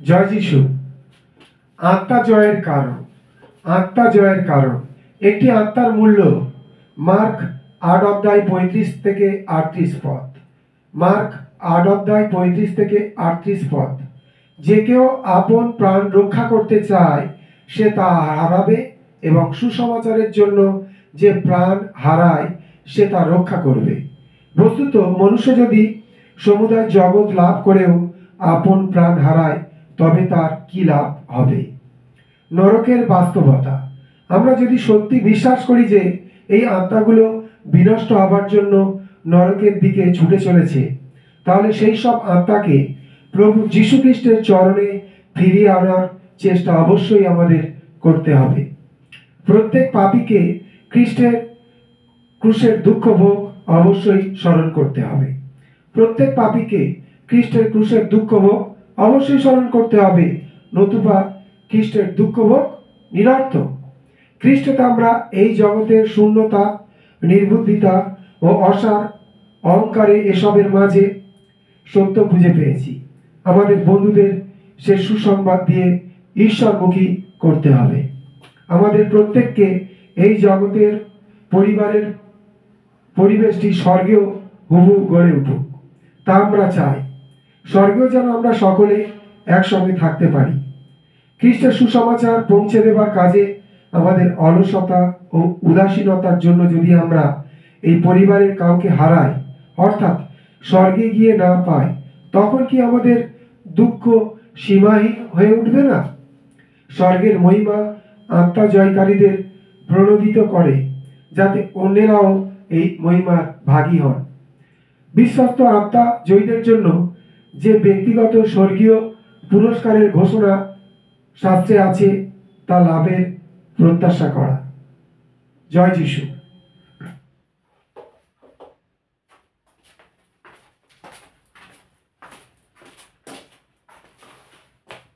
জয় যিশু। আত্মা জয়ের কারণ। আত্মা জয়ের কারণ একটি আত্মার মূল্য। মার্ক 8 অধ্যায় 35 থেকে 38 পদ। মার্ক 8 অধ্যায় 35 থেকে 38 পদ। যে কেউ আপন প্রাণ রক্ষা করতে চায় সে তা হারাবে, এবং সুসমাচারের জন্য যে প্রাণ হারায় সে তা রক্ষা করবে। বস্তুত মনুষ্য যদি সমুদায় জগৎ লাভ করেও আপন প্রাণ হারায় তবে তার কি লাভ হবে? নরকের বাস্তবতা। আমরা যদি সত্যি বিশ্বাস করি যে এই আত্মাগুলো বিনষ্ট হবার জন্য নরকের দিকে ছুটে চলেছে, তাহলে সেই সব আত্মাকে প্রভু যীশু খ্রিস্টের চরণে ফিরিয়ে আনার চেষ্টা অবশ্যই আমাদের করতে হবে। প্রত্যেক পাপীকে খ্রিস্টের ক্রুশের দুঃখ ভোগ অবশ্যই স্মরণ করতে হবে। প্রত্যেক পাপীকে খ্রিস্টের ক্রুশের দুঃখ ভোগ অবশ্যই স্মরণ করতে হবে, নতুবা খ্রিস্টের দুঃখ ভোগ নিরর্থক। খ্রিস্টতে আমরা এই জগতের শূন্যতা, নির্বুদ্ধিতা ও অসার অহংকারে এসবের মাঝে সত্য খুঁজে পেয়েছি। আমাদের বন্ধুদের সে সুসংবাদ দিয়ে ঈশ্বরমুখী করতে হবে। আমাদের প্রত্যেককে এই জগতের পরিবারের পরিবেশটি স্বর্গেও হুবহু গড়ে উঠুক, তা আমরা চাই। স্বর্গেও যেন আমরা সকলে একসঙ্গে থাকতে পারি। খ্রিস্টের সুসমাচার পৌঁছে দেবার কাজে আমাদের অলসতা ও উদাসীনতার জন্য যদি আমরা এই পরিবারের কাউকে হারাই, অর্থাৎ স্বর্গে গিয়ে না পাই, তখন কি আমাদের দুঃখ সীমাহীন হয়ে উঠবে না? স্বর্গের মহিমা আত্মা জয়কারীদের প্রণোদিত করে, যাতে অন্যেরাও এই মহিমার ভাগী হন। বিশ্বস্ত আত্মা জয়ীদের জন্য যে ব্যক্তিগত স্বর্গীয় পুরস্কারের ঘোষণা শাস্ত্রে আছে তা লাভের প্রত্যাশা করা। জয় যিশু।